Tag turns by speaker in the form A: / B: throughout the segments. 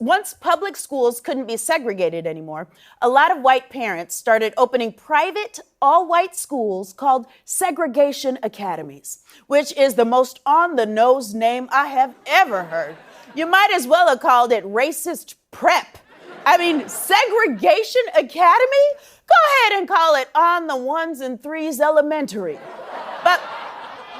A: Once public schools couldn't be segregated anymore, a lot of white parents started opening private, all-white schools called segregation academies, which is the most on-the-nose name I have ever heard. You might as well have called it racist prep. I mean, segregation academy? Go ahead and call it on the ones and threes elementary. But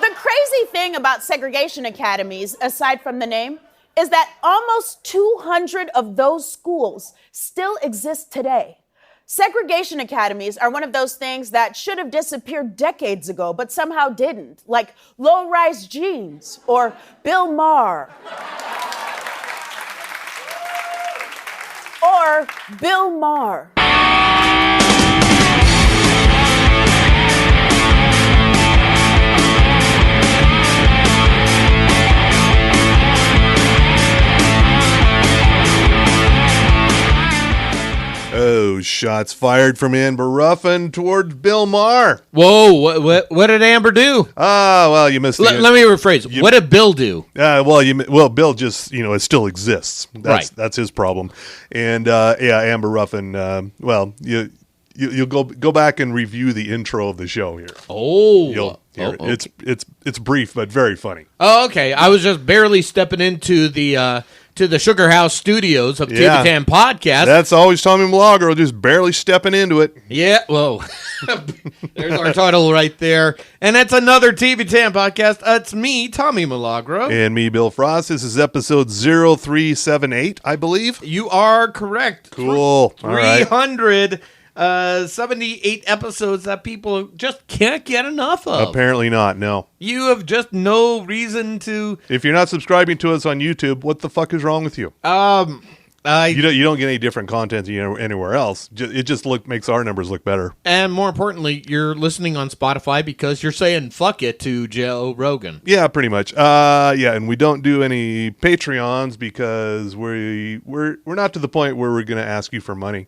A: the crazy thing about segregation academies, aside from the name, is that almost 200 of those schools still exist today. Segregation academies are one of those things that should have disappeared decades ago, but somehow didn't, like low-rise jeans or Bill Maher. Or Bill Maher.
B: Oh, shots fired from Amber Ruffin towards Bill Maher.
C: Whoa, what did Amber do?
B: Well, you missed
C: Let me rephrase. What did Bill do?
B: Bill just, it still exists. That's his problem. And, Amber Ruffin, you'll go back and review the intro of the show here. You'll hear it.
C: Okay.
B: It's brief, but very funny.
C: Oh, okay. I was just barely stepping into the Sugar House studios of TV Tam Podcast.
B: That's always Tommy Milagro, just barely stepping into it.
C: Yeah, whoa. There's our title right there. And that's another TV Tam Podcast. It's me, Tommy Milagro.
B: And me, Bill Frost. This is episode 0378, I believe.
C: You are correct.
B: Cool.
C: 300 78 episodes that people just can't get enough of.
B: Apparently not, no.
C: You have just no reason to...
B: If you're not subscribing to us on YouTube, what the fuck is wrong with you? You don't get any different content anywhere else. It just makes our numbers look better.
C: And more importantly, you're listening on Spotify because you're saying fuck it to Joe Rogan.
B: Yeah, pretty much. And we don't do any Patreons because we're not to the point where we're going to ask you for money.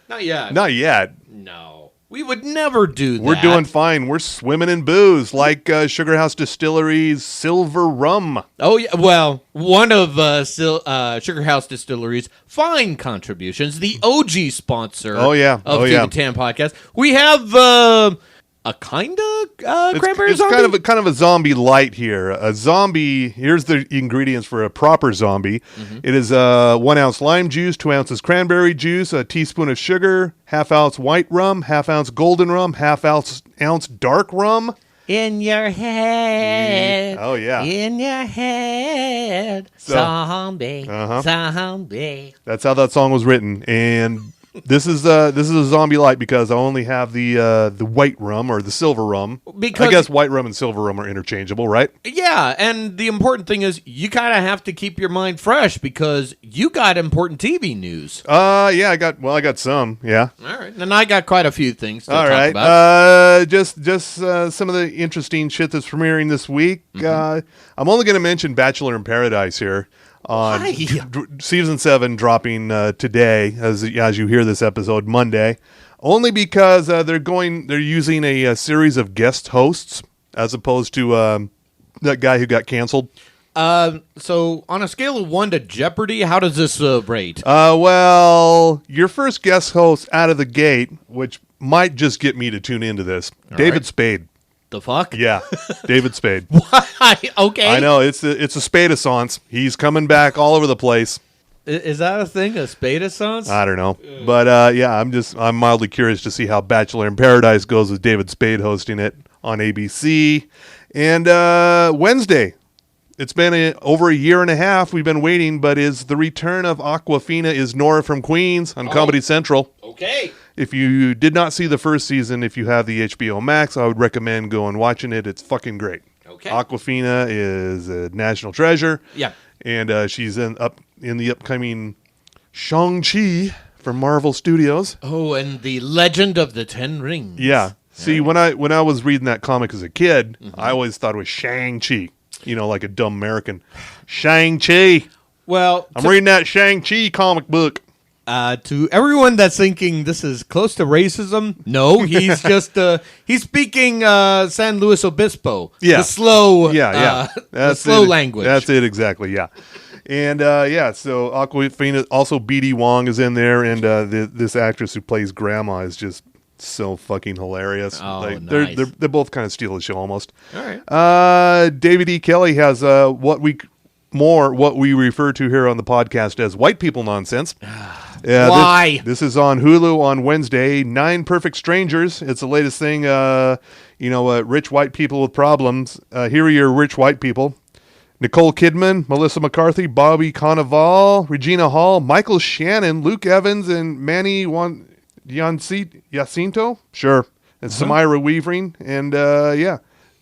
C: Not yet.
B: Not yet.
C: No. We would never do that.
B: We're doing fine. We're swimming in booze like Sugar House Distillery's Silver Rum.
C: Oh, yeah. Well, one of Sugar House Distillery's fine contributions, the OG sponsor of the Tam Podcast. We have a kind of cranberry
B: it's
C: zombie?
B: It's kind of a zombie light here. A zombie, here's the ingredients for a proper zombie. Mm-hmm. It is 1 ounce lime juice, 2 ounces cranberry juice, a teaspoon of sugar, half ounce white rum, half ounce golden rum, half ounce dark rum.
C: In your head.
B: Oh, yeah.
C: In your head. Zombie. Zombie.
B: That's how that song was written. And this is a zombie light because I only have the white rum or the silver rum. Because I guess white rum and silver rum are interchangeable, right?
C: Yeah, and the important thing is you kind of have to keep your mind fresh because you got important TV news.
B: I got some. Yeah.
C: All right, and I got quite a few things to
B: talk
C: about.
B: Just some of the interesting shit that's premiering this week. Mm-hmm. I'm only going to mention Bachelor in Paradise here. On season 7 dropping today, as you hear this episode Monday, only because they're using a series of guest hosts as opposed to that guy who got canceled.
C: So on a scale of 1 to Jeopardy, how does this rate?
B: Well, your first guest host out of the gate, which might just get me to tune into this, David Spade.
C: The fuck?
B: Yeah, David Spade.
C: Why? Okay.
B: I know, it's a Spade-assance. He's coming back all over the place.
C: Is that a thing, a Spade-assance?
B: I don't know. But, I'm mildly curious to see how Bachelor in Paradise goes with David Spade hosting it on ABC. And Wednesday, it's been over a year and a half we've been waiting, but is the return of Awkwafina is Nora from Queens on Comedy Central.
C: Okay.
B: If you did not see the first season, if you have the HBO Max, I would recommend going watching it. It's fucking great.
C: Okay.
B: Awkwafina is a national treasure.
C: Yeah.
B: And she's in the upcoming Shang-Chi from Marvel Studios.
C: Oh, and the Legend of the Ten Rings.
B: Yeah. See, when I was reading that comic as a kid, I always thought it was Shang-Chi. Like a dumb American. Shang-Chi.
C: Well,
B: I'm reading that Shang-Chi comic book.
C: To everyone that's thinking this is close to racism, no, he's just he's speaking San Luis Obispo.
B: Yeah,
C: the slow,
B: the slow
C: language.
B: That's it exactly. Yeah, And so Awkwafina, also B.D. Wong is in there, and this actress who plays Grandma is just so fucking hilarious.
C: Oh,
B: nice. They both kind of steal the show almost.
C: All right.
B: David E. Kelly has what we refer to here on the podcast as white people nonsense.
C: Why?
B: This is on Hulu on Wednesday. 9 Perfect Strangers. It's the latest thing. Rich white people with problems. Here are your rich white people: Nicole Kidman, Melissa McCarthy, Bobby Cannavale, Regina Hall, Michael Shannon, Luke Evans, and Manny Jacinto. Sure. And Samira Weaving. And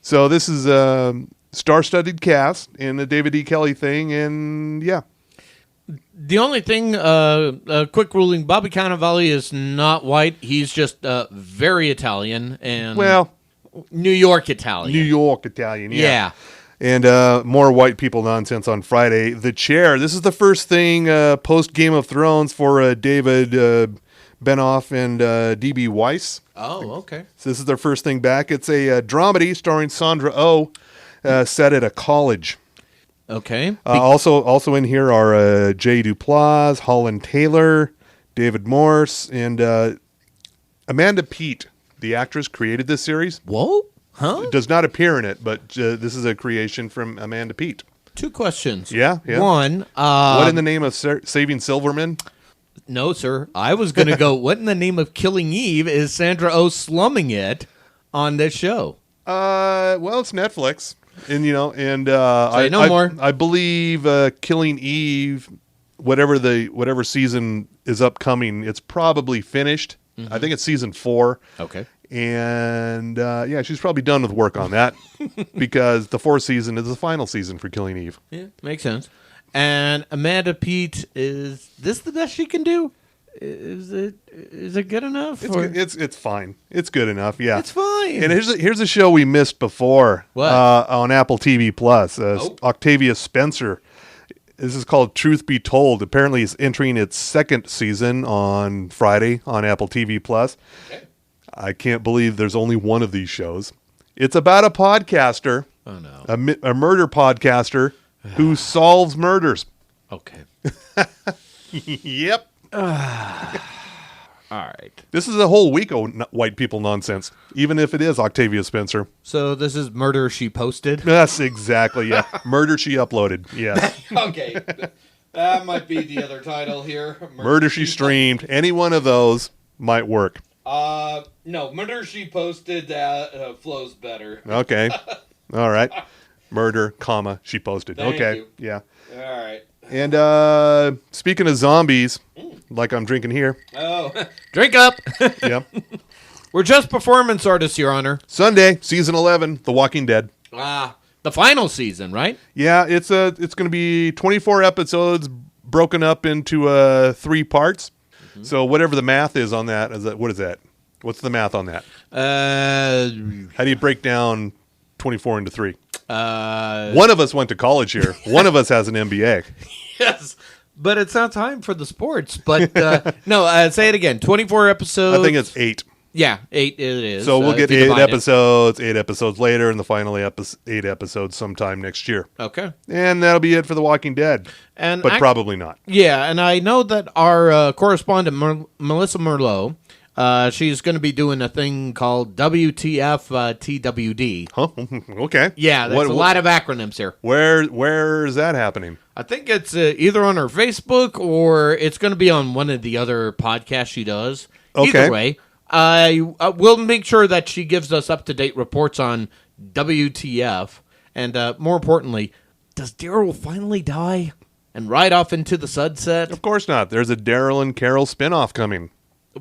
B: so this is a star-studded cast in the David E. Kelly thing. And yeah.
C: The only thing, a quick ruling: Bobby Cannavale is not white. He's just very Italian and New York Italian.
B: New York Italian,
C: yeah.
B: And more white people nonsense on Friday. The Chair. This is the first thing post Game of Thrones for David Benoff and D.B. Weiss.
C: Oh, okay.
B: So this is their first thing back. It's a dramedy starring Sandra Oh, set at a college.
C: Okay.
B: Also in here are Jay Duplass, Holland Taylor, David Morse, and Amanda Peet, the actress, created this series.
C: Whoa? Huh?
B: Does not appear in it, but this is a creation from Amanda Peet.
C: 2 questions.
B: Yeah.
C: One.
B: What in the name of saving Silverman?
C: No, sir. I was going to go, what in the name of Killing Eve is Sandra Oh slumming it on this show?
B: Well, it's Netflix. And
C: Say no more.
B: I believe Killing Eve, whatever season is upcoming, it's probably finished. Mm-hmm. I think it's season 4.
C: Okay.
B: And she's probably done with work on that because the 4th season is the final season for Killing Eve.
C: Yeah, makes sense. And Amanda Peet, is this the best she can do? Is it good enough?
B: It's fine. It's good enough. Yeah,
C: it's fine.
B: And here's a show we missed before.
C: What?
B: On Apple TV Plus? Octavia Spencer. This is called Truth Be Told. Apparently, it's entering its 2nd season on Friday on Apple TV Plus. Okay. I can't believe there's only one of these shows. It's about a podcaster.
C: Oh no,
B: a murder podcaster who solves murders.
C: Okay.
B: Yep.
C: All right.
B: This is a whole week of white people nonsense, even if it is Octavia Spencer.
C: So this is Murder She Posted?
B: That's exactly, yeah. Murder She Uploaded, yes.
C: Okay. That might be the other title here.
B: Murder She Streamed. Any one of those might work.
C: No, Murder She Posted flows better.
B: Okay. All right. Murder, She Posted.
C: Thank
B: okay.
C: You.
B: Yeah.
C: All right.
B: And speaking of zombies, like I'm drinking here.
C: Oh, drink up.
B: Yep.
C: We're just performance artists, Your Honor.
B: Sunday, season 11, The Walking Dead.
C: The final season, right?
B: Yeah, it's going to be 24 episodes broken up into 3 parts. Mm-hmm. So whatever the math is on that, what is that? What's the math on that? How do you break down 24 into 3? One of us went to college here. One of us has an MBA.
C: Yes, but it's not time for the sports. But no, say it again. 24 episodes.
B: I think it's 8.
C: Yeah, 8 it is.
B: So we'll get 8 episodes, 8 episodes later, and the final 8 episodes sometime next year.
C: Okay.
B: And that'll be it for The Walking Dead. But probably not.
C: Yeah, and I know that our correspondent, Melissa Merlot, she's going to be doing a thing called WTF TWD.
B: Huh? Okay.
C: Yeah, there's a lot of acronyms here.
B: Where is that happening?
C: I think it's either on her Facebook or it's going to be on one of the other podcasts she does.
B: Okay.
C: Either way, we'll make sure that she gives us up-to-date reports on WTF. And more importantly, does Daryl finally die and ride off into the sunset?
B: Of course not. There's a Daryl and Carol spinoff coming.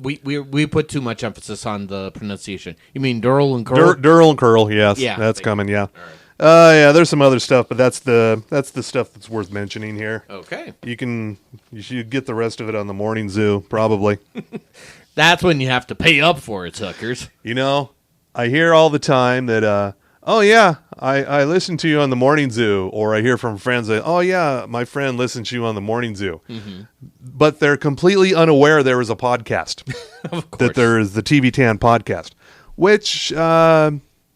C: We put too much emphasis on the pronunciation. You mean Daryl and Curl?
B: Daryl and Curl, yes.
C: Yeah,
B: that's coming, yeah. Yeah, there's some other stuff, but that's the stuff that's worth mentioning here.
C: Okay.
B: You should get the rest of it on the Morning Zoo, probably.
C: That's when you have to pay up for it, suckers.
B: I hear all the time that, oh yeah, I listen to you on the Morning Zoo, or I hear from friends that, oh yeah, my friend listens to you on the Morning Zoo. Mm-hmm. But they're completely unaware there is a podcast.
C: Of course.
B: That there is the TV Tan podcast, which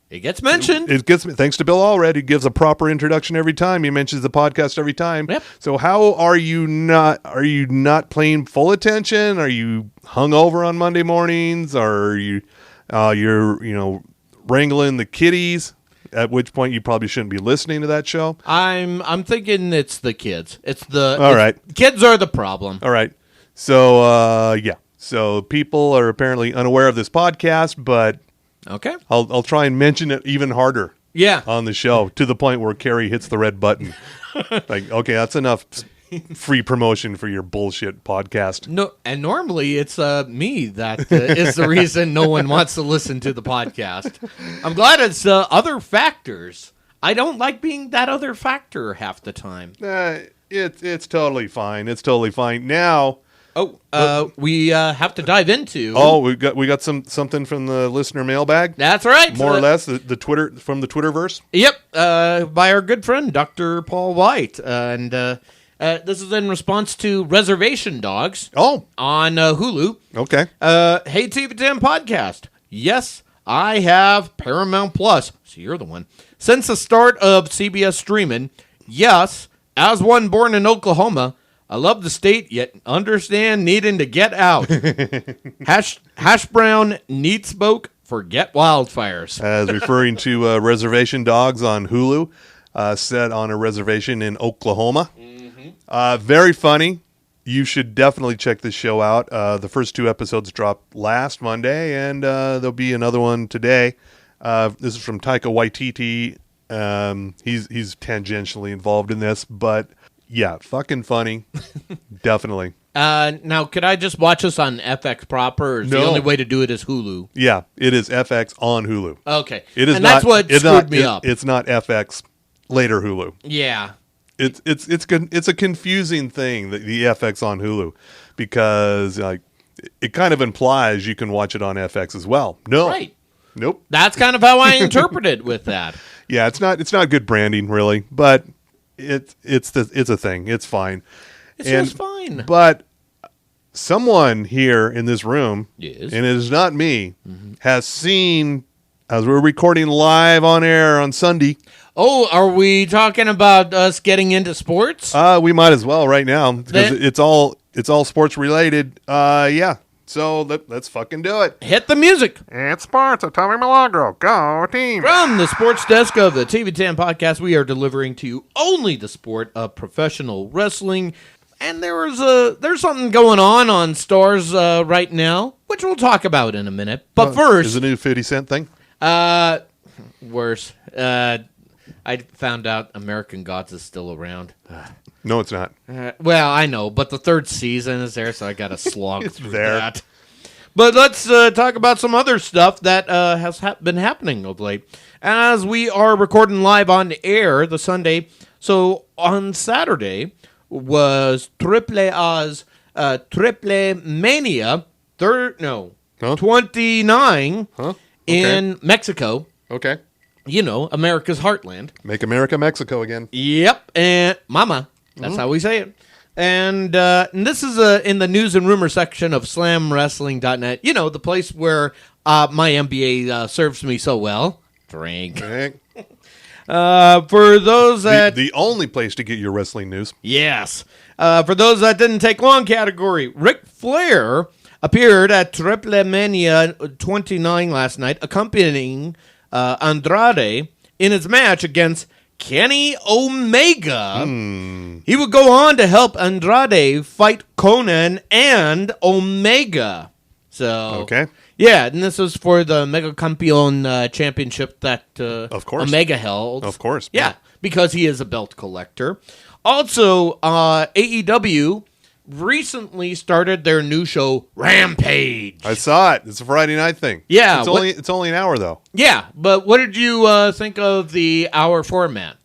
C: It gets mentioned.
B: It gets thanks to Bill Allred, who gives a proper introduction every time. He mentions the podcast every time.
C: Yep.
B: So how are you not paying full attention? Are you hungover on Monday mornings? Are you you're wrangling the kitties? At which point you probably shouldn't be listening to that show.
C: I'm thinking it's the kids.
B: All right.
C: Kids are the problem.
B: All right. So yeah. So people are apparently unaware of this podcast, but
C: Okay.
B: I'll try and mention it even harder.
C: Yeah.
B: On the show, to the point where Carrie hits the red button. Like, okay, that's enough free promotion for your bullshit podcast.
C: No, and normally it's me that is the reason no one wants to listen to the podcast. I'm glad it's other factors. I don't like being that other factor half the time.
B: It's totally fine. It's totally fine now.
C: We have to dive into.
B: Oh, we got something from the listener mailbag.
C: That's right,
B: more or less the Twitter from the Twitterverse.
C: Yep, by our good friend Dr. Paul White, and this is in response to Reservation Dogs.
B: Oh,
C: on Hulu.
B: Okay.
C: Hey, TV10 podcast. Yes, I have Paramount Plus. So you're the one. Since the start of CBS streaming, yes, as one born in Oklahoma. I love the state, yet understand needing to get out. Hash brown need smoke, forget wildfires.
B: As referring to Reservation Dogs on Hulu, set on a reservation in Oklahoma. Mm-hmm. Very funny. You should definitely check this show out. The first 2 episodes dropped last Monday, and there'll be another one today. This is from Taika Waititi. He's tangentially involved in this, but... yeah, fucking funny. Definitely.
C: Now, could I just watch this on FX proper, or is the only way to do it is Hulu?
B: Yeah, it is FX on Hulu.
C: Okay.
B: It is
C: and that's what screwed me up.
B: It's not FX later Hulu.
C: Yeah.
B: It's a confusing thing, the FX on Hulu, because it kind of implies you can watch it on FX as well. No.
C: Right.
B: Nope.
C: That's kind of how I interpret it with that.
B: Yeah, it's not good branding really, but it's a thing. It's fine.
C: It's just fine.
B: But someone here in this room,
C: yes,
B: and it is not me, has seen, as we're recording live on air on Sunday.
C: Oh, are we talking about us getting into sports?
B: We might as well right now, because it's all sports related. Yeah. So let's fucking do it.
C: Hit the music.
B: It's sports with Tommy Milagro. Go team.
C: From the sports desk of the TV10 podcast, we are delivering to you only the sport of professional wrestling. And there's something going on Stars right now, which we'll talk about in a minute. But first,
B: is the new 50 Cent thing?
C: Worse. I found out American Gods is still around.
B: No, it's not.
C: Well, I know, but the 3rd season is there, so I got to slog through
B: there.
C: that. But let's talk about some other stuff that has been happening of late. As we are recording live on the air the Sunday, so on Saturday was Triple A's Triple Mania 29 in Mexico.
B: Okay.
C: You know, America's heartland.
B: Make America Mexico again.
C: Yep, and Mama. That's how we say it. And this is in the news and rumor section of slamwrestling.net. You know, the place where my MBA serves me so well. Drink. For those that...
B: The only place to get your wrestling news.
C: Yes. For those that didn't take long category, Ric Flair appeared at Triple Mania 29 last night, accompanying Andrade in his match against Kenny Omega. He would go on to help Andrade fight Conan and Omega. So,
B: okay.
C: Yeah, and this was for the Mega Campeon championship that
B: of course.
C: Omega held.
B: Of course.
C: Yeah, because he is a belt collector. Also, AEW recently started their new show, Rampage.
B: I saw it. It's a Friday night thing.
C: Yeah.
B: It's only an hour, though.
C: Yeah, but what did you think of the hour format?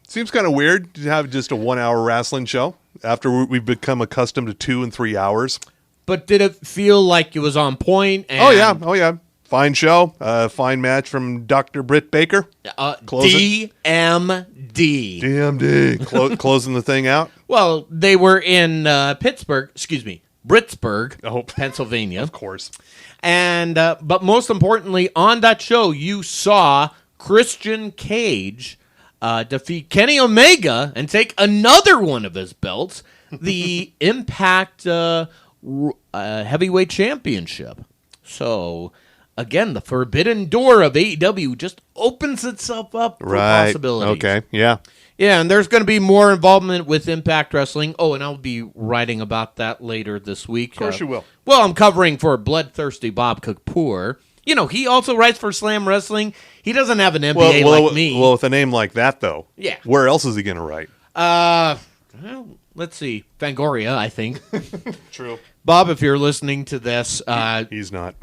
B: Seems kind of weird to have just a 1 hour wrestling show after we've become accustomed to 2 and 3 hours.
C: But did it feel like it was on point? And
B: Oh, yeah. Fine show. Fine match from Dr. Britt Baker.
C: DMD.
B: DMD. Closing the thing out.
C: Well, they were in Pittsburgh. Excuse me. Britsburg, Pennsylvania.
B: Of course.
C: And but most importantly, on that show, you saw Christian Cage defeat Kenny Omega and take another one of his belts, the Impact Heavyweight Championship. So, again, the forbidden door of AEW just opens itself up for possibilities.
B: Okay, yeah.
C: Yeah, and there's going to be more involvement with Impact Wrestling. Oh, and I'll be writing about that later this week.
B: Of course you will.
C: Well, I'm covering for Bloodthirsty Bob Kapoor. You know, he also writes for Slam Wrestling. He doesn't have an MBA like me.
B: Well, with a name like that, though.
C: Yeah.
B: Where else is he going to write?
C: Well, let's see. Fangoria, I think.
B: True.
C: Bob, if you're listening to this.
B: He's not.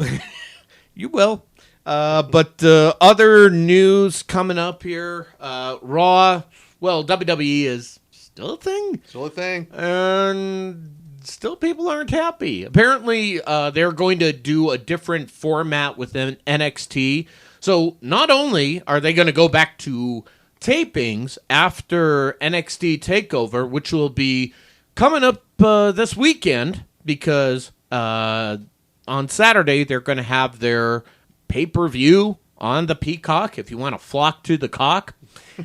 C: You will. But other news coming up here. Raw. Well, WWE is still a thing.
B: Still a thing.
C: And still people aren't happy. Apparently, they're going to do a different format within NXT. So not only are they going to go back to tapings after NXT TakeOver, which will be coming up this weekend, because on Saturday they're going to have their pay-per-view on the Peacock if you want to flock to the cock.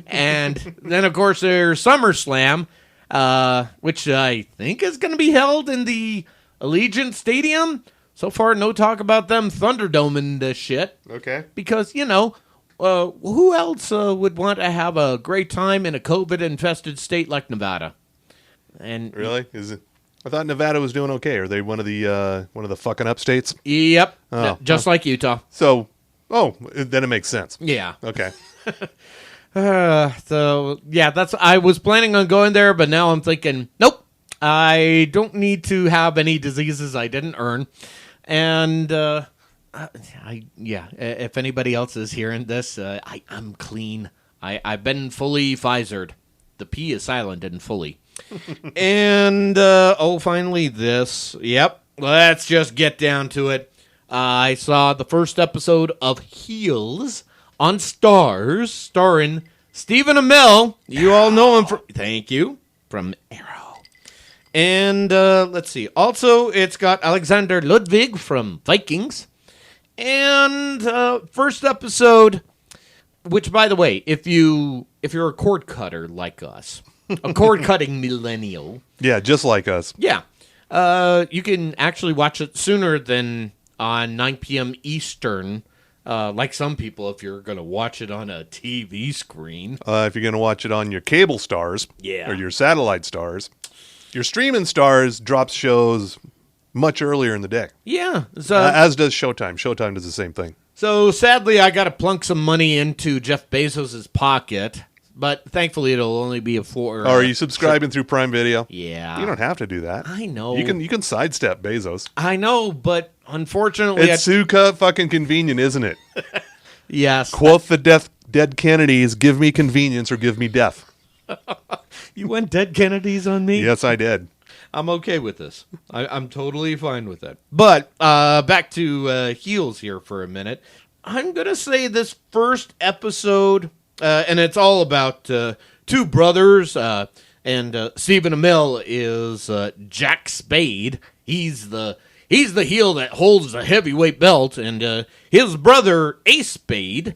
C: And then, of course, there's SummerSlam, which I think is going to be held in the Allegiant Stadium. So far, no talk about them Thunderdome and shit.
B: Okay.
C: Because, you know, who else would want to have a great time in a COVID-infested state like Nevada? And
B: really? Is it? I thought Nevada was doing okay. Are they one of the fucking up states?
C: Yep. Just like Utah.
B: So, then it makes sense.
C: Yeah.
B: Okay.
C: So yeah, I was planning on going there, but now I'm thinking, nope, I don't need to have any diseases I didn't earn. And if anybody else is hearing this, I'm clean. I've been fully Pfizered. The P is silent and fully. And finally this. Yep, let's just get down to it. I saw the first episode of Heels on Starz, starring Stephen Amell. You all know him from Arrow. And let's see. Also, it's got Alexander Ludwig from Vikings. And first episode, which, by the way, if you're a cord cutter like us, a cord cutting millennial,
B: yeah, just like us,
C: yeah, you can actually watch it sooner than on 9 p.m. Eastern. Like some people, if you're going to watch it on a TV screen.
B: If you're going to watch it on your cable stars,
C: yeah,
B: or your satellite stars, your streaming stars drops shows much earlier in the day.
C: Yeah.
B: As does Showtime. Showtime does the same thing.
C: So sadly, I got to plunk some money into Jeff Bezos' pocket, but thankfully it'll only be a 4.
B: Are you subscribing through Prime Video?
C: Yeah.
B: You don't have to do that.
C: I know.
B: You can sidestep Bezos.
C: I know, but unfortunately,
B: it's super fucking convenient, isn't it?
C: Yes.
B: Quote the dead Kennedys: "Give me convenience or give me death."
C: You went dead Kennedys on me?
B: Yes, I did.
C: I'm okay with this. I'm totally fine with it. But back to Heels here for a minute. I'm going to say this first episode, and it's all about two brothers, and Stephen Amell is Jack Spade. He's the heel that holds the heavyweight belt, and his brother Ace Spade.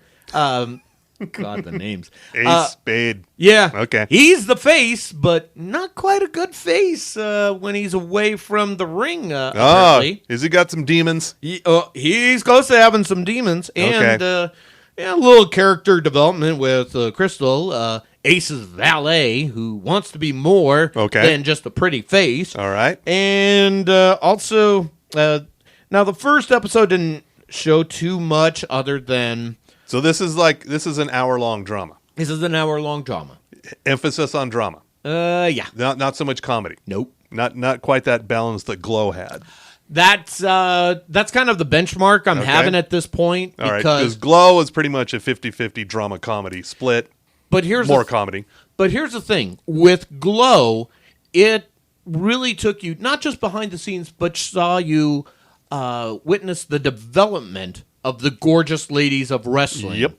C: God, the names.
B: Ace Spade.
C: Yeah.
B: Okay.
C: He's the face, but not quite a good face when he's away from the ring. Apparently.
B: Has he got some demons?
C: He's close to having some demons, and
B: okay.
C: A little character development with Crystal, Ace's valet, who wants to be more than just a pretty face.
B: All right.
C: And also, now the first episode didn't show too much other than...
B: So this is an hour-long drama.
C: This is an hour-long drama.
B: Emphasis on drama.
C: Yeah.
B: Not so much comedy.
C: Nope.
B: Not quite that balance that Glow had.
C: That's kind of the benchmark I'm having at this point.
B: All right, because Glow is pretty much a 50-50 drama-comedy split.
C: But here's
B: more comedy.
C: But here's the thing. With Glow, it really took you, not just behind the scenes, but saw you witness the development of the gorgeous ladies of wrestling.
B: Yep.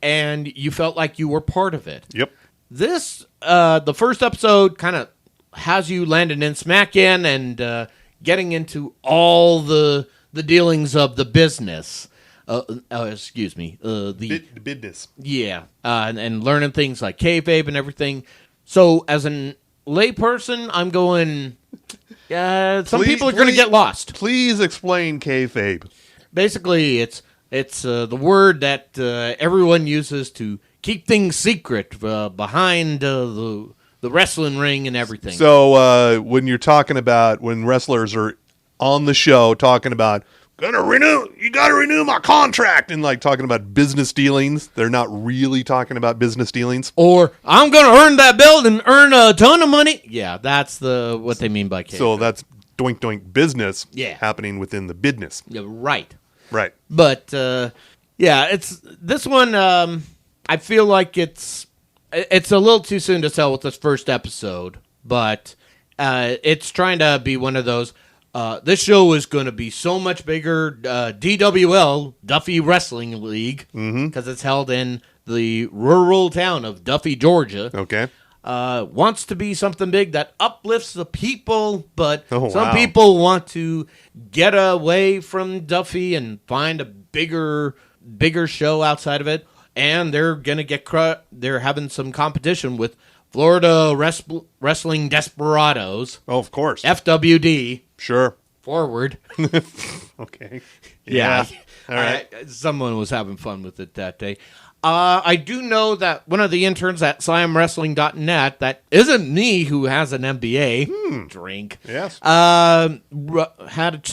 C: And you felt like you were part of it.
B: Yep.
C: This, the first episode kind of has you landing in smack in, and getting into all the dealings of the business. Excuse me. The
B: business.
C: Yeah, and learning things like kayfabe and everything. So as a layperson, I'm going. Some people are going to get lost.
B: Please explain kayfabe.
C: Basically, it's the word that everyone uses to keep things secret behind the wrestling ring and everything.
B: So when you're talking about when wrestlers are on the show talking about you got to renew my contract, and like talking about business dealings, they're not really talking about business dealings.
C: Or I'm going to earn that belt and earn a ton of money. Yeah, that's what they mean by kayfabe.
B: So that's doink doink business happening within the business.
C: Yeah, right.
B: Right.
C: But it's this one. I feel like it's a little too soon to tell with this first episode, but it's trying to be one of those. This show is going to be so much bigger. DWL, Duffy Wrestling League, because it's held in the rural town of Duffy, Georgia.
B: Okay.
C: Wants to be something big that uplifts the people, but some people want to get away from Duffy and find a bigger show outside of it, and they're gonna get they're having some competition with Florida Wrestling Desperados.
B: Oh, of course.
C: FWD.
B: Sure.
C: Forward.
B: Okay.
C: Yeah.
B: All right.
C: Someone was having fun with it that day. I do know that one of the interns at SlamWrestling.net, that isn't me who has an MBA, drink,
B: yes,
C: had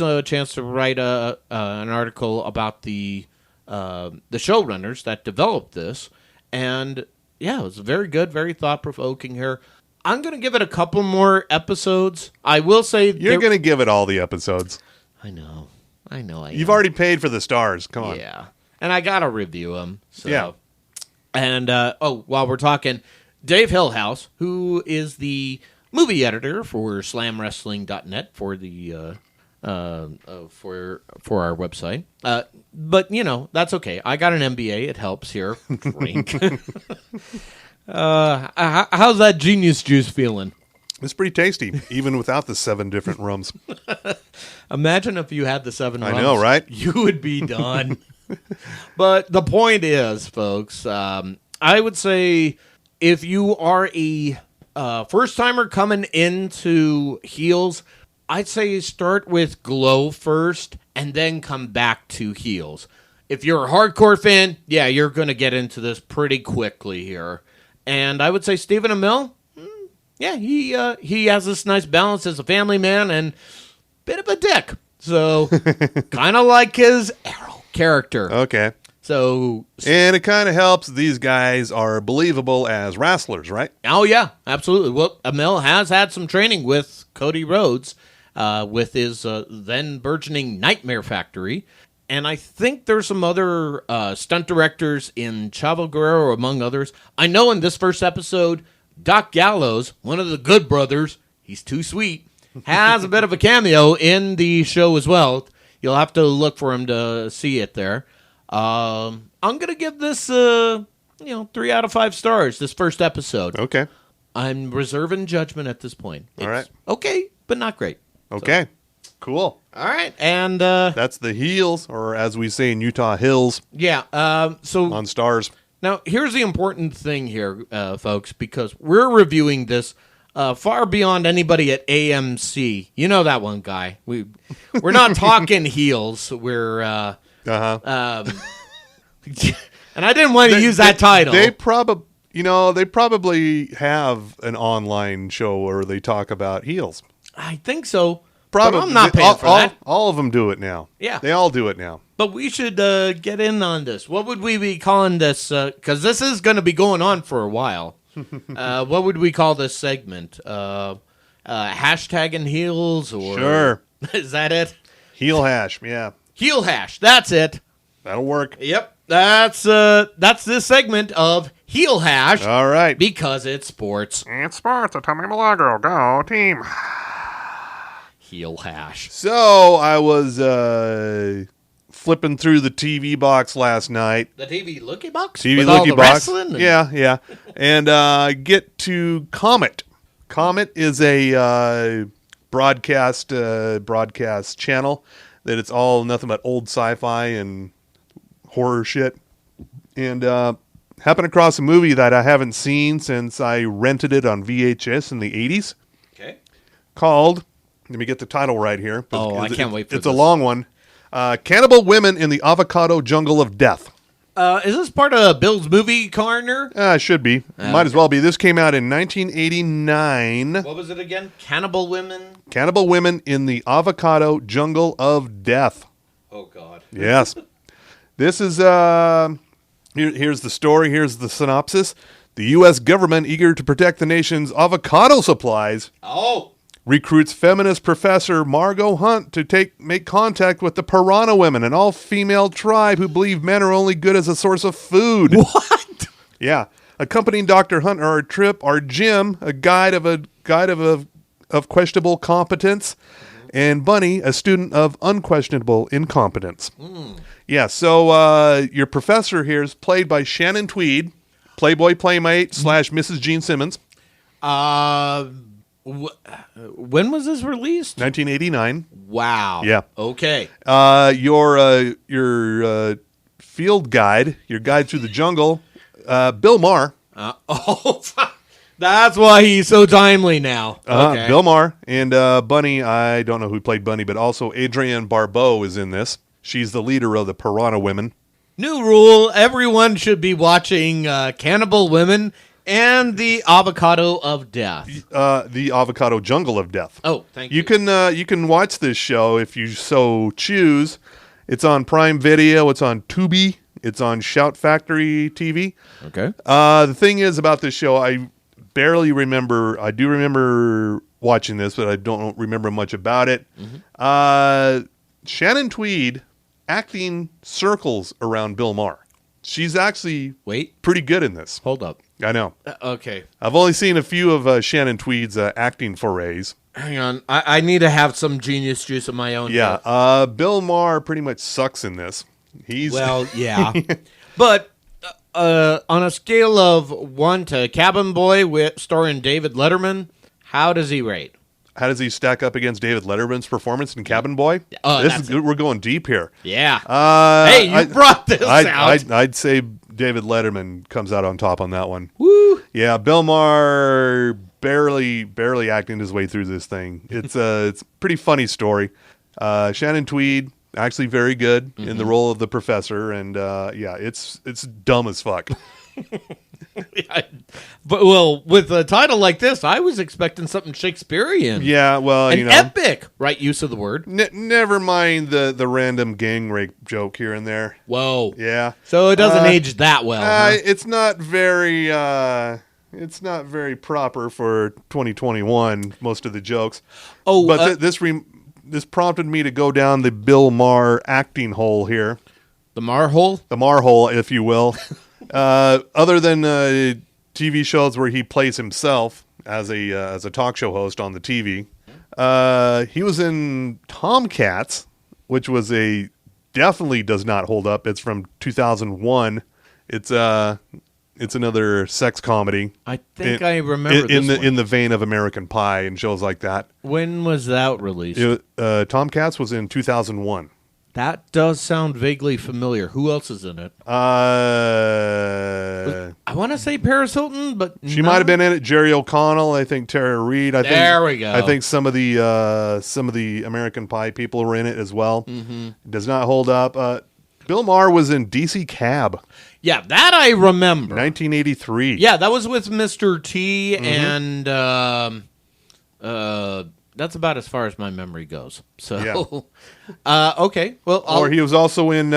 C: a chance to write an article about the showrunners that developed this. And, yeah, it was very good, very thought-provoking here. I'm going to give it a couple more episodes. I will say...
B: You're going to give it all the episodes.
C: I know.
B: You've already paid for the stars. Come on.
C: Yeah. And I got to review them. So.
B: Yeah.
C: And, while we're talking, Dave Hillhouse, who is the movie editor for SlamWrestling.net for the... for our website. But, that's okay. I got an MBA. It helps here. Drink. How's that genius juice feeling?
B: It's pretty tasty, even without the 7 different rums.
C: Imagine if you had the 7 rums.
B: I know, right?
C: You would be done. But the point is, folks, I would say if you are a first-timer coming into heels, I'd say start with Glow first and then come back to heels. If you're a hardcore fan, yeah, you're going to get into this pretty quickly here. And I would say Stephen Amell, yeah, he has this nice balance as a family man and bit of a dick. So kind of like his Arrow character.
B: Okay.
C: So
B: and it kind of helps these guys are believable as wrestlers, right?
C: Oh, yeah, absolutely. Well, Amell has had some training with Cody Rhodes with his then burgeoning Nightmare Factory. And I think there's some other stunt directors in Chavo Guerrero, among others. I know in this first episode, Doc Gallows, one of the Good Brothers, he's too sweet, has a bit of a cameo in the show as well. You'll have to look for him to see it there. I'm going to give this, 3 out of 5 stars, this first episode.
B: Okay.
C: I'm reserving judgment at this point.
B: All right.
C: Okay, but not great.
B: Okay. So. Cool.
C: All right, and
B: that's the heels, or as we say in Utah, Hills.
C: Yeah. So
B: on Stars.
C: Now, here's the important thing here, folks, because we're reviewing this far beyond anybody at AMC. You know that one guy. We're not talking heels. We're and I didn't want to use that title.
B: They probably have an online show where they talk about heels.
C: I think so. Probably. But I'm not paying for that.
B: All of them do it now.
C: Yeah.
B: They all do it now.
C: But we should get in on this. What would we be calling this? Because this is going to be going on for a while. What would we call this segment? Hashtagging heels? Or
B: sure.
C: Is that it?
B: Heel hash, yeah.
C: Heel hash. That's it.
B: That'll work.
C: Yep. That's this segment of Heel Hash.
B: All right.
C: Because it's sports.
B: It's sports. Tommy Milagro. Go, team.
C: Heel hash.
B: So I was flipping through the TV box last night.
C: The TV looky box?
B: TV
C: with
B: looky
C: all the
B: box.
C: Wrestling?
B: Yeah. And get to Comet. Comet is a broadcast channel that it's all nothing but old sci-fi and horror shit. And happened across a movie that I haven't seen since I rented it on VHS in the 80s.
C: Okay.
B: Called, let me get the title right here.
C: Oh, I can't wait for
B: it's
C: this.
B: a long one. Cannibal Women in the Avocado Jungle of Death.
C: Is this part of Bill's movie corner?
B: Should be. Might as well be. This came out in 1989.
C: What was it again? Cannibal Women?
B: Cannibal Women in the Avocado Jungle of Death.
C: Oh, God.
B: Yes. This is, here's the story. Here's the synopsis. The U.S. government, eager to protect the nation's avocado supplies, recruits feminist professor Margot Hunt to make contact with the Piranha Women, an all-female tribe who believe men are only good as a source of food.
C: What?
B: Yeah. Accompanying Dr. Hunt on our trip are Jim, a guide of questionable competence, and Bunny, a student of unquestionable incompetence. Yeah, so your professor here is played by Shannon Tweed, Playboy Playmate / Mrs. Gene Simmons.
C: When was this released?
B: 1989.
C: Wow.
B: Yeah.
C: Okay.
B: Your field guide, your guide through the jungle, Bill Maher.
C: That's why he's so timely now. Okay.
B: Bill Maher and Bunny. I don't know who played Bunny, but also Adrienne Barbeau is in this. She's the leader of the Piranha Women.
C: New rule: everyone should be watching Cannibal Women and the Avocado of Death.
B: The Avocado Jungle of Death.
C: Oh, thank you.
B: You can watch this show if you so choose. It's on Prime Video. It's on Tubi. It's on Shout Factory TV.
C: Okay.
B: The thing is about this show, I barely remember. I do remember watching this, but I don't remember much about it. Shannon Tweed acting circles around Bill Maher. She's actually pretty good in this.
C: Hold up.
B: I know.
C: Okay.
B: I've only seen a few of Shannon Tweed's acting forays.
C: Hang on. I need to have some genius juice of my own.
B: Yeah. Bill Maher pretty much sucks in this.
C: Well, yeah. But on a scale of 1 to Cabin Boy starring David Letterman, how does he rate?
B: How does he stack up against David Letterman's performance in Cabin Boy? We're going deep here.
C: Yeah. Hey, you brought this out.
B: I'd say David Letterman comes out on top on that one.
C: Woo.
B: Yeah, Bill Maher barely acting his way through this thing. It's a pretty funny story. Shannon Tweed actually very good in the role of the professor, and it's dumb as fuck.
C: But with a title like this, I was expecting something Shakespearean.
B: Yeah, well,
C: epic, right use of the word.
B: Never mind the random gang rape joke here and there.
C: Whoa.
B: Yeah.
C: So it doesn't age that well. Huh?
B: It's not very. It's not very proper for 2021. Most of the jokes. Oh, but this prompted me to go down the Bill Maher acting hole here.
C: The Maher hole?
B: The Maher hole, if you will. Other than TV shows where he plays himself as a talk show host on the TV, he was in Tomcats, which was definitely does not hold up. It's from 2001. It's another sex comedy.
C: I think I remember
B: in the vein of American Pie and shows like that.
C: When was that released?
B: Tomcats was in 2001.
C: That does sound vaguely familiar. Who else is in it? I want to say Paris Hilton, but
B: she might have been in it. Jerry O'Connell, I think Tara Reid.
C: There we go.
B: I think some of the American Pie people were in it as well. Mm-hmm. Does not hold up. Bill Maher was in DC Cab.
C: Yeah, that I remember.
B: 1983.
C: Yeah, that was with Mr. T, and that's about as far as my memory goes. So, yeah. Okay. Well,
B: or he was also in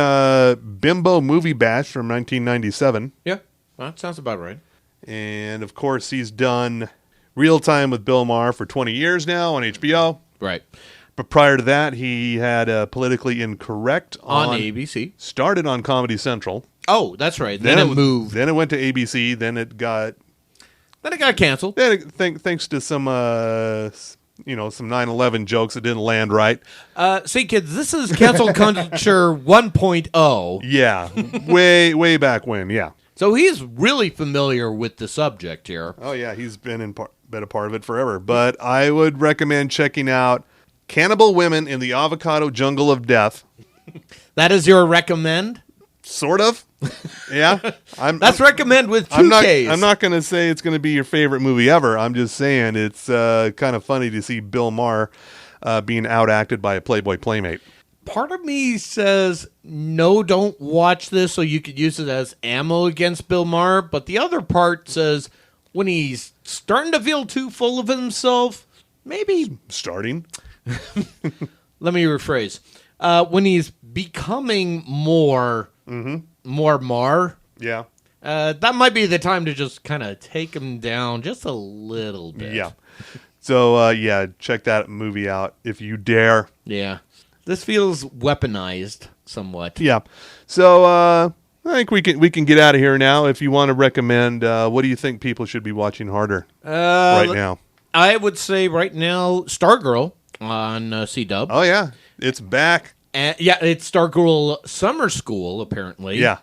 B: Bimbo Movie Bash from 1997.
C: Yeah, well, that sounds about right.
B: And, of course, he's done Real Time with Bill Maher for 20 years now on HBO.
C: Right.
B: But prior to that, he had Politically Incorrect
C: on ABC.
B: Started on Comedy Central.
C: Oh, that's right. Then it moved.
B: Then it went to ABC. Then it got
C: canceled.
B: Thanks to some 9/11 jokes that didn't land right.
C: See, kids, this is cancel culture 1.0.
B: Yeah, way back when. Yeah.
C: So he's really familiar with the subject here.
B: Oh yeah, he's been in been a part of it forever. But I would recommend checking out Cannibal Women in the Avocado Jungle of Death.
C: That is your recommend?
B: Sort of. Yeah.
C: That's recommend with 2 Ks.
B: I'm not going to say it's going to be your favorite movie ever. I'm just saying it's kind of funny to see Bill Maher being outacted by a Playboy Playmate.
C: Part of me says, no, don't watch this so you could use it as ammo against Bill Maher. But the other part says, when he's starting to feel too full of himself, maybe...
B: Starting?
C: Let me rephrase. When he's becoming more Maher...
B: Yeah.
C: That might be the time to just kind of take him down just a little bit.
B: Yeah. So, check that movie out if you dare.
C: Yeah. This feels weaponized somewhat.
B: Yeah. So, I think we can get out of here now. If you want to recommend, what do you think people should be watching harder right now?
C: I would say right now, Stargirl on CW.
B: Oh, yeah. It's back.
C: It's Stargirl Summer School, apparently.
B: Yeah.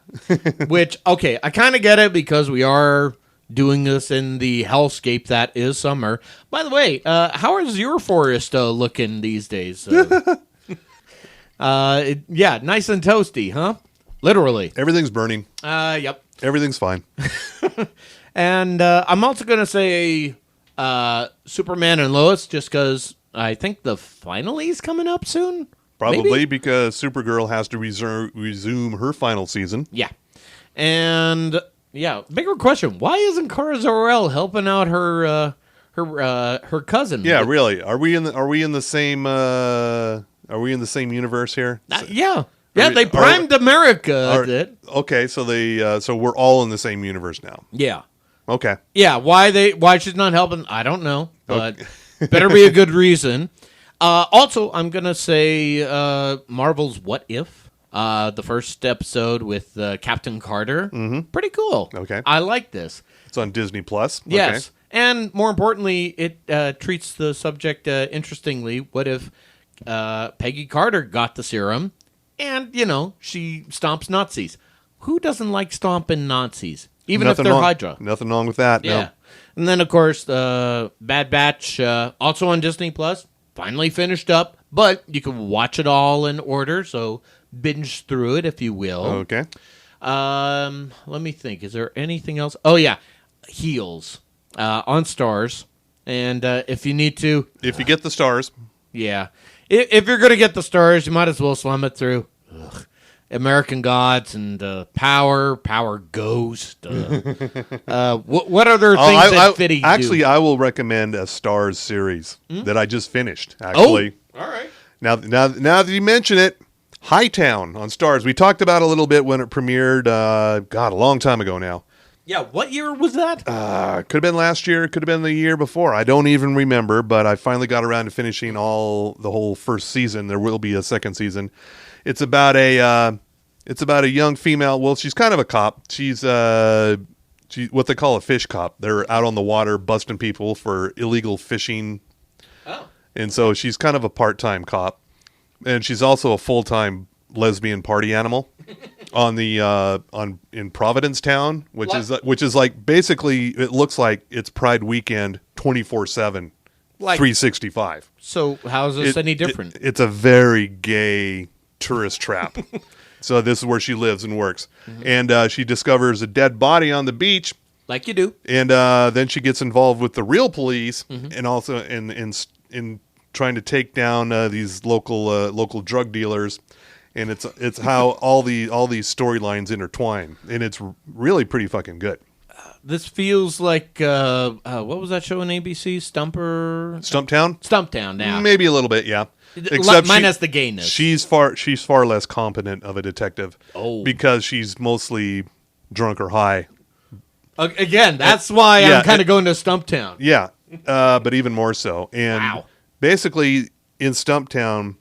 C: Which, okay, I kind of get it because we are doing this in the hellscape that is summer. By the way, how is your forest looking these days? Nice and toasty, huh? Literally.
B: Everything's burning.
C: Yep.
B: Everything's fine.
C: And I'm also going to say Superman and Lois just because I think the finale's coming up soon.
B: Probably
C: Maybe?
B: because Supergirl has to resume her final season.
C: Yeah. And, bigger question. Why isn't Kara Zor-El helping out her cousin?
B: Yeah, really. Are we in the same universe here?
C: They primed America.
B: Okay, so we're all in the same universe now.
C: Yeah.
B: Okay.
C: Yeah, why she's not helping, I don't know, but better be a good reason. Also, I'm going to say Marvel's What If, the first episode with Captain Carter. Mm-hmm. Pretty cool.
B: Okay.
C: I like this.
B: It's on Disney Plus.
C: Yes.
B: Okay.
C: And more importantly, it treats the subject interestingly. What if Peggy Carter got the serum and, she stomps Nazis? Who doesn't like stomping Nazis? Even if they're Hydra.
B: Nothing wrong with that.
C: Yeah.
B: No.
C: And then, of course, Bad Batch, also on Disney Plus. Finally finished up, but you can watch it all in order, so binge through it, if you will.
B: Okay.
C: Let me think. Is there anything else? Oh, yeah. Heels on Stars. And if you need to...
B: If you get the stars.
C: Yeah. If you're going to get the stars, you might as well slum it through. American Gods and Power Ghost. What other things that Fitty do?
B: Actually, I will recommend a Stars series that I just finished, actually.
C: Oh, all right.
B: Now that you mention it, Hightown on Stars. We talked about it a little bit when it premiered, a long time ago now.
C: Yeah, what year was that?
B: Could have been last year. Could have been the year before. I don't even remember, but I finally got around to finishing the whole first season. There will be a second season. It's about a young female. Well, she's kind of a cop. She's what they call a fish cop. They're out on the water busting people for illegal fishing.
C: Oh.
B: And so she's kind of a part-time cop, and she's also a full-time lesbian party animal in Providencetown, which is like basically it looks like it's Pride weekend 24/7, 365.
C: So how is this any different?
B: It's a very gay tourist trap. So this is where she lives and works. Mm-hmm. And she discovers a dead body on the beach.
C: Like you do.
B: And then she gets involved with the real police and also in trying to take down these local drug dealers. And it's how all these storylines intertwine. And it's really pretty fucking good.
C: This feels like, what was that show on ABC?
B: Stumptown?
C: Stumptown, now.
B: Maybe a little bit, yeah.
C: Except minus the gayness.
B: She's far less competent of a detective.
C: Oh.
B: Because she's mostly drunk or high.
C: Again, that's why I'm kind of going to Stumptown.
B: Yeah, but even more so. And basically, in Stumptown,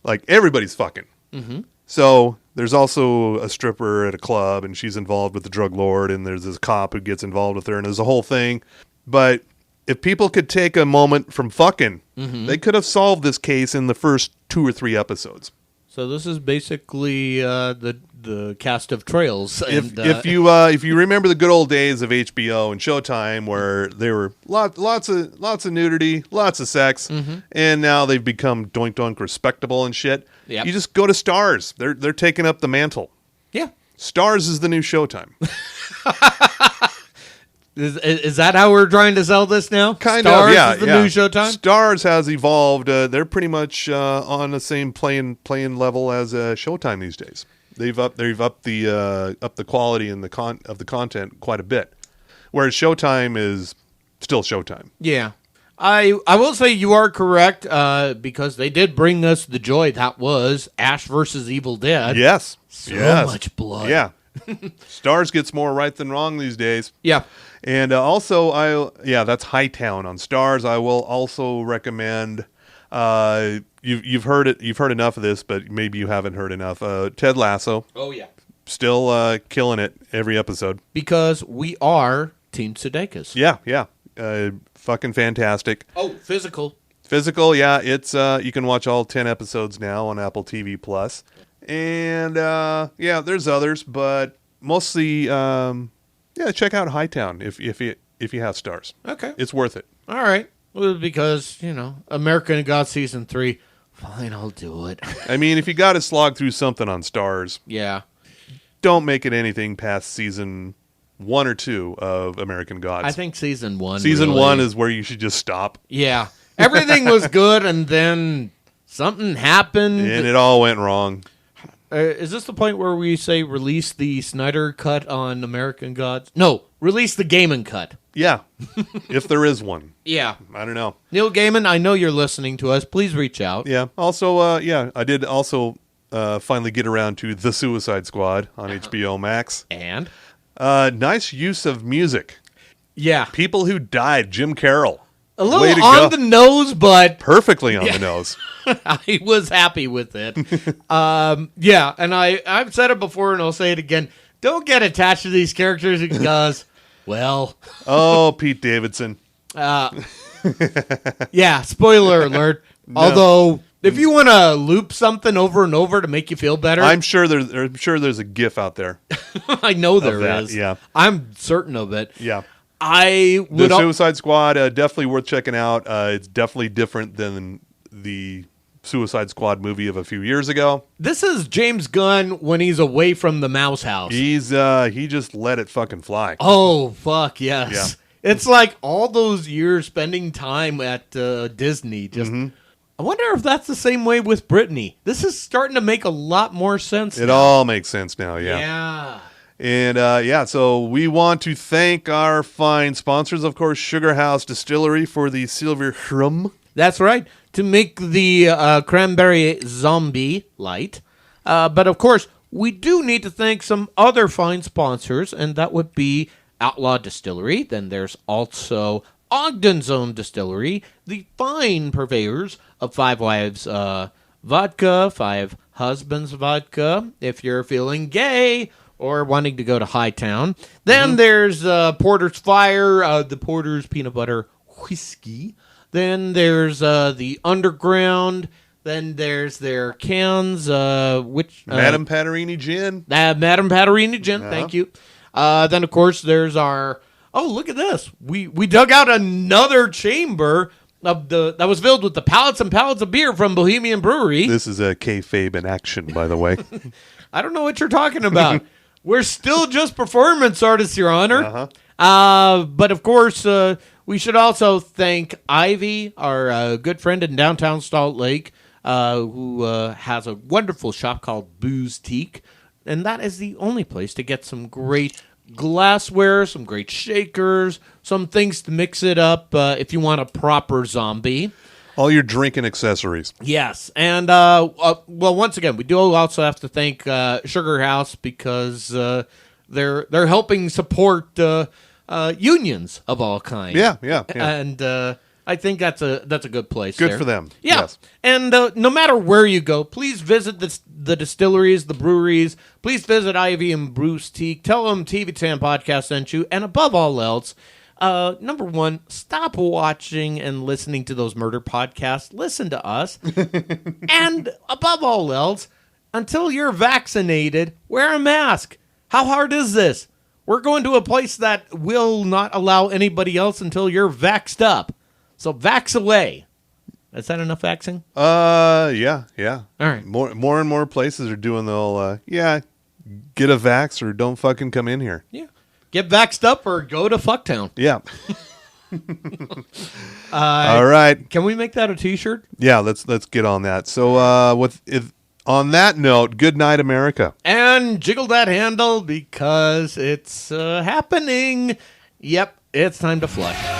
B: like, everybody's fucking. Mm-hmm. So there's also a stripper at a club, and she's involved with the drug lord, and there's this cop who gets involved with her, and there's a whole thing. But if people could take a moment from fucking, they could have solved this case in the first 2 or 3 episodes.
C: So this is basically the cast of Trails. And,
B: if you remember the good old days of HBO and Showtime, where there were lots of nudity, lots of sex, and now they've become doink doink respectable and shit.
C: Yep.
B: You just go to Stars. They're taking up the mantle.
C: Yeah.
B: Stars is the new Showtime.
C: Is that how we're trying to sell this now?
B: Kind
C: Stars
B: of, yeah.
C: Is the new Showtime?
B: Stars has evolved. They're pretty much on the same playing level as Showtime these days. They've upped the quality and the content quite a bit, whereas Showtime is still Showtime.
C: Yeah. I will say you are correct because they did bring us the joy that was Ash versus Evil Dead.
B: Yes.
C: So much blood.
B: Yeah. Stars gets more right than wrong these days.
C: Yeah.
B: And also, that's Hightown on Stars. I will also recommend. You've heard it. You've heard enough of this, but maybe you haven't heard enough. Ted Lasso.
C: Oh yeah.
B: Still killing it every episode.
C: Because we are Team Sudeikis.
B: Yeah. Fucking fantastic.
C: Oh, physical.
B: Physical, yeah. It's you can watch all 10 episodes now on Apple TV Plus. And there's others, but mostly check out Hightown if you have Stars.
C: Okay.
B: It's worth it.
C: All right. Well, because, American God Season 3, fine, I'll do it.
B: I mean, if you got to slog through something on Stars,
C: yeah.
B: Don't make it anything past season 1 or 2 of American Gods.
C: I think season 1.
B: Season
C: really.
B: 1 is where you should just stop.
C: Yeah. Everything was good, and then something happened.
B: And it all went wrong.
C: Is this the point where we say release the Snyder cut on American Gods? No, release the Gaiman cut.
B: Yeah, if there is one.
C: Yeah.
B: I don't know.
C: Neil Gaiman, I know you're listening to us. Please reach out.
B: Yeah. Also, I did also finally get around to The Suicide Squad on HBO Max.
C: And?
B: Nice use of music.
C: Yeah.
B: People who died. Jim Carroll.
C: A little on the nose, but...
B: Perfectly on the nose.
C: I was happy with it. Yeah, and I've said it before, and I'll say it again. Don't get attached to these characters because, well...
B: Oh, Pete Davidson.
C: Yeah, spoiler alert. No. Although, if you want to loop something over and over to make you feel better...
B: I'm sure there's a GIF out there.
C: I know there is.
B: Yeah.
C: I'm certain of it.
B: Yeah.
C: The
B: Suicide Squad, definitely worth checking out. It's definitely different than the Suicide Squad movie of a few years ago.
C: This is James Gunn when he's away from the mouse house.
B: He just let it fucking fly.
C: Oh, fuck, yes.
B: Yeah.
C: It's like all those years spending time at Disney. Just, I wonder if that's the same way with Britney. This is starting to make a lot more sense
B: It
C: now.
B: all makes sense now, yeah.
C: Yeah.
B: And so we want to thank our fine sponsors, of course, Sugar House Distillery for the Silver Shrum.
C: That's right, to make the Cranberry Zombie Light. But of course, we do need to thank some other fine sponsors, and that would be Outlaw Distillery. Then there's also Ogden's Own Distillery, the fine purveyors of Five Wives vodka, Five Husbands vodka, if you're feeling gay or wanting to go to Hightown. Then there's Porter's Fire, the Porter's Peanut Butter Whiskey. Then there's the Underground. Then there's their cans,
B: Madame Patarini Gin.
C: Madame Patarini Gin, thank you. Then, of course, there's our... Oh, look at this. We dug out another chamber that was filled with the pallets and pallets of beer from Bohemian Brewery.
B: This is a kayfabe in action, by the way.
C: I don't know what you're talking about. We're still just performance artists, Your Honor. But, of course, we should also thank Ivy, our good friend in downtown Salt Lake, who has a wonderful shop called Booze Teak. And that is the only place to get some great glassware, some great shakers, some things to mix it up if you want a proper zombie.
B: All your drinking accessories.
C: Yes. And, well, once again, we do also have to thank Sugar House because they're helping support unions of all kinds.
B: Yeah.
C: And I think that's a good place.
B: Good
C: there.
B: for them.
C: Yeah.
B: Yes.
C: And no matter where you go, please visit the distilleries, the breweries. Please visit Ivy and Bruce Teak. Tell them TV Tan Podcast sent you. And above all else, number one, stop watching and listening to those murder podcasts. Listen to us. And above all else, until you're vaccinated, wear a mask. How hard is this? We're going to a place that will not allow anybody else until you're vaxxed up. So vax away. Is that enough vaxing?
B: Yeah.
C: All right.
B: More and more places are doing the whole, get a vax or don't fucking come in here.
C: Yeah. Get vaxxed up or go to Fucktown.
B: Yeah. All right.
C: Can we make that a T-shirt?
B: Yeah, let's get on that. So on that note, good night, America.
C: And jiggle that handle because it's happening. Yep, it's time to flush.